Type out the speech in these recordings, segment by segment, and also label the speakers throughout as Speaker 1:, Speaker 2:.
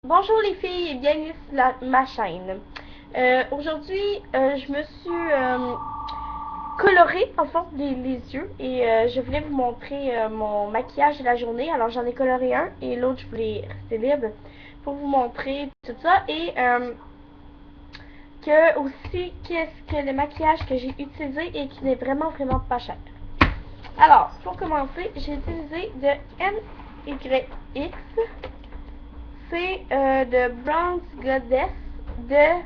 Speaker 1: Bonjour les filles et bienvenue sur ma chaîne. Aujourd'hui, je me suis coloré en fond les yeux et je voulais vous montrer mon maquillage de la journée. Alors j'en ai coloré un et l'autre je voulais rester libre pour vous montrer tout ça et que aussi qu'est-ce que le maquillage que j'ai utilisé et qui n'est vraiment pas cher. Alors pour commencer, j'ai utilisé de NYX. C'est de Bronze Goddess de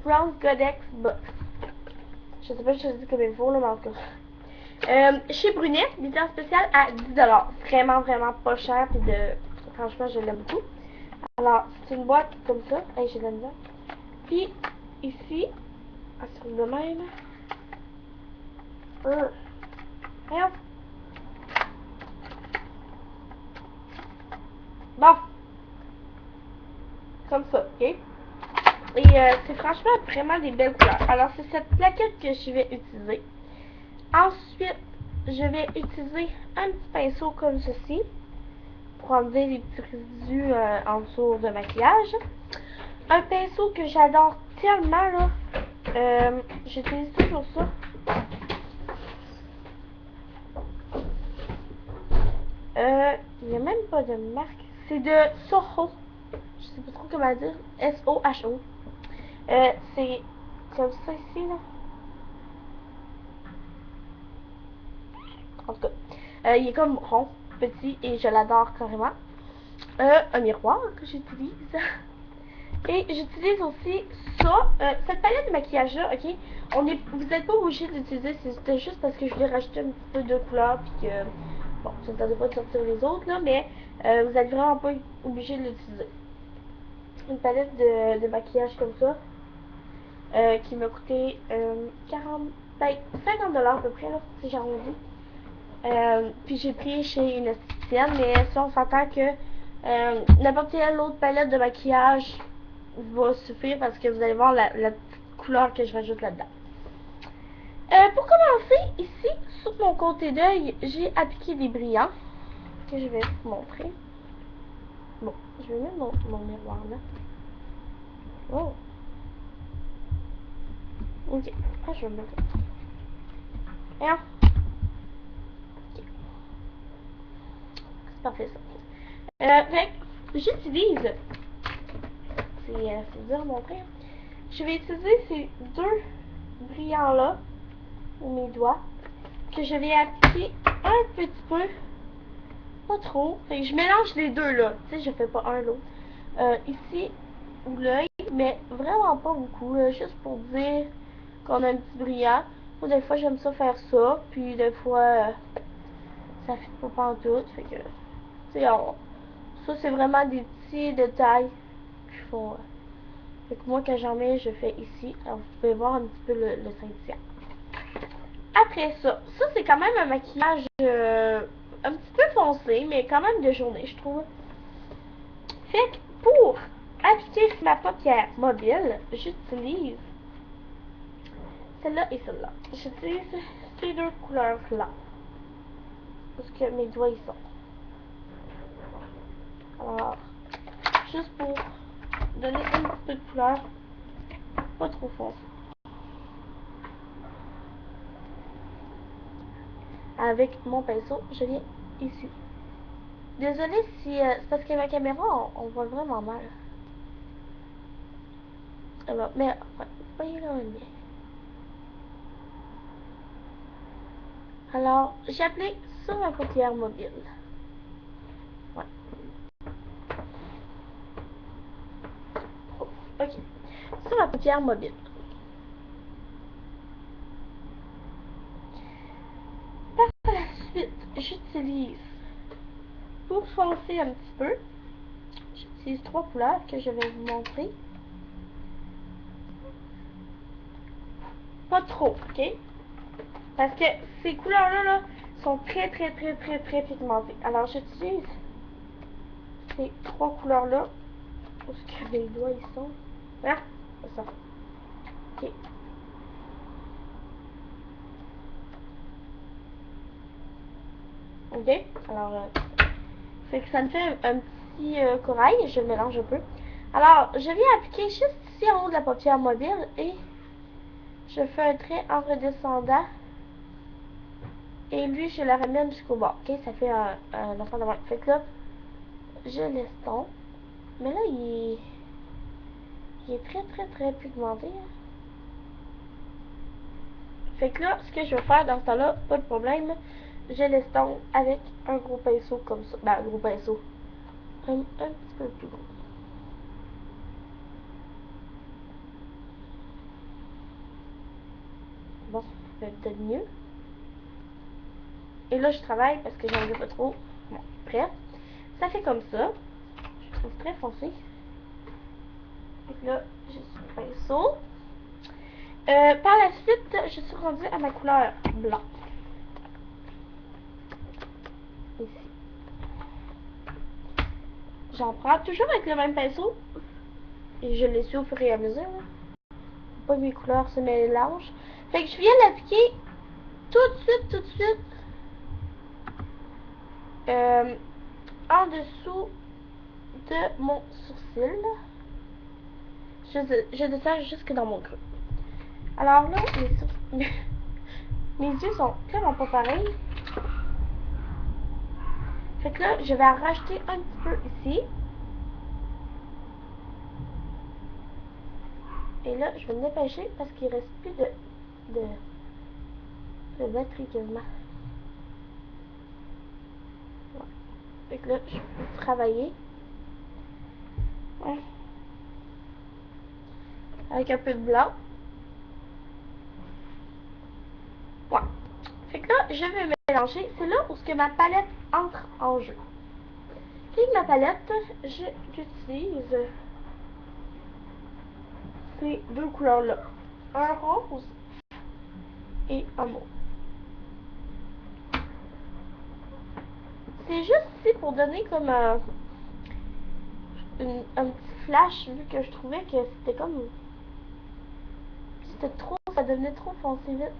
Speaker 1: Bronze Goddess Box. Je sais pas si je dis comme il faut, là, mais en tout cas. Chez Brunet, l'édition spéciale à 10$. Vraiment pas cher. Puis franchement, je l'aime beaucoup. Alors, c'est une boîte comme ça. Hey, j'ai de la misère. Puis, ici, sur le même. Regarde. Bon. Comme ça, ok? Et c'est franchement vraiment des belles couleurs. Alors, c'est cette plaquette que je vais utiliser. Ensuite, je vais utiliser un petit pinceau comme ceci pour enlever les petits résidus en dessous de maquillage. Un pinceau que j'adore tellement, là. J'utilise toujours ça. Il n'y a même pas de marque. C'est de Soho. Je sais pas trop comment dire. S-O-H-O. C'est comme ça ici, là. En tout cas, il est comme rond, petit, et je l'adore carrément. Un miroir que j'utilise. Et j'utilise aussi ça, cette palette de maquillage là, ok? Vous n'êtes pas obligé d'utiliser, c'était juste parce que je voulais rajouter un petit peu de couleur, puis que, bon, ça ne tentait pas de sortir les autres, là, mais vous n'êtes vraiment pas obligé de l'utiliser. Une palette de maquillage comme ça, qui m'a coûté 50$ à peu près, là, si j'arrondis. Puis j'ai pris chez une esthéticienne, mais ça on s'entend que n'importe quelle autre palette de maquillage va suffire parce que vous allez voir la petite couleur que je rajoute là-dedans. Pour commencer, ici, sur mon côté d'œil, j'ai appliqué des brillants que je vais vous montrer. Bon, je vais mettre mon miroir là. Oh! Ok, je vais mettre là. Ok. C'est parfait ça. Fait j'utilise, c'est dur à montrer. Je vais utiliser ces deux brillants là, mes doigts, que je vais appliquer un petit peu, pas trop. Fait que je mélange les deux là, tu sais, je fais pas un l'autre. Ici, ou l'œil, mais vraiment pas beaucoup, là, juste pour dire qu'on a un petit brillant. Moi, des fois, j'aime ça faire ça, puis des fois, ça fait pas pantoute, fait que, tu sais, ça, c'est vraiment des petits détails qui font. Fait que moi, quand j'en mets, je fais ici. Alors, vous pouvez voir un petit peu le scintillant. Après ça, c'est quand même un maquillage un petit peu foncé, mais quand même de journée, je trouve. Fait que pour appliquer sur ma paupière mobile, j'utilise celle-là et celle-là. J'utilise ces deux couleurs-là. Parce que mes doigts y sont. Alors, juste pour donner un petit peu de couleur, pas trop foncé. Avec mon pinceau, je viens ici. Désolée si c'est parce que ma caméra, on voit vraiment mal. Alors, mais ouais, voyez quand même bien. Alors, j'ai appelé sur ma paupière mobile. Ouais. Oh, ok. Sur ma paupière mobile. Par la suite, j'utilise, pour foncer un petit peu, j'utilise trois couleurs que je vais vous montrer. Pas trop, ok? Parce que ces couleurs-là là, sont très pigmentées. Alors, j'utilise ces trois couleurs-là. Où est-ce que les doigts ils sont? Voilà, c'est ça. Ok. Ok, alors, fait que ça me fait un petit petit corail, je le mélange un peu. Alors, je viens appliquer juste ici en haut de la paupière mobile et je fais un trait en redescendant. Et lui, je le ramène jusqu'au bord. Ok, ça fait un enfant de moins. Fait que là, je l'estompe. Mais là, il est très pigmenté. Hein. Fait que là, ce que je vais faire dans ce temps-là, pas de problème, je l'estompe avec un gros pinceau comme ça. Ben, un gros pinceau. Un petit peu plus gros. Bon, ça fait peut-être mieux. Et là, je travaille parce que j'en veux pas trop. Bon, prêt. Ça fait comme ça. Je trouve très foncé. Donc là, j'ai ce pinceau. Par la suite, je suis rendue à ma couleur blanc. Ici. J'en prends toujours avec le même pinceau. Et je l'essuie au fur et à mesure. Hein. Pas que mes couleurs se mélangent. Fait que je viens l'appliquer tout de suite. En dessous de mon sourcil. Je descends jusque dans mon creux. Alors là, mes yeux sont tellement pas pareils. Fait que là, je vais en rajouter un petit peu ici. Et là, je vais me dépêcher parce qu'il reste plus de batterie quasiment. Ouais. Fait que là, je peux travailler. Ouais. Avec un peu de blanc. Ouais. Fait que là, je vais mélanger. C'est là où ce que ma palette entre en jeu. Avec ma palette, j'utilise ces deux couleurs-là. Un rose et un mauve. C'est juste ici pour donner comme un petit flash, vu que je trouvais que c'était comme... C'était trop... Ça devenait trop foncé vite.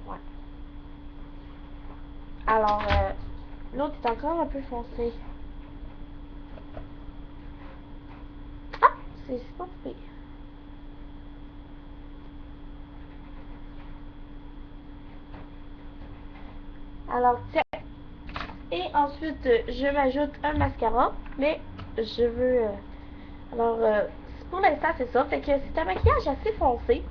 Speaker 1: Ouais. Alors, l'autre est encore un peu foncé. Ah! C'est pas pire. Alors, tiens. Et ensuite, je m'ajoute un mascara. Mais je veux... alors, pour l'instant, c'est ça. Fait que c'est un maquillage assez foncé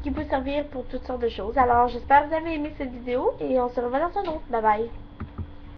Speaker 1: qui peut servir pour toutes sortes de choses. Alors, j'espère que vous avez aimé cette vidéo et on se revoit dans un autre. Bye bye.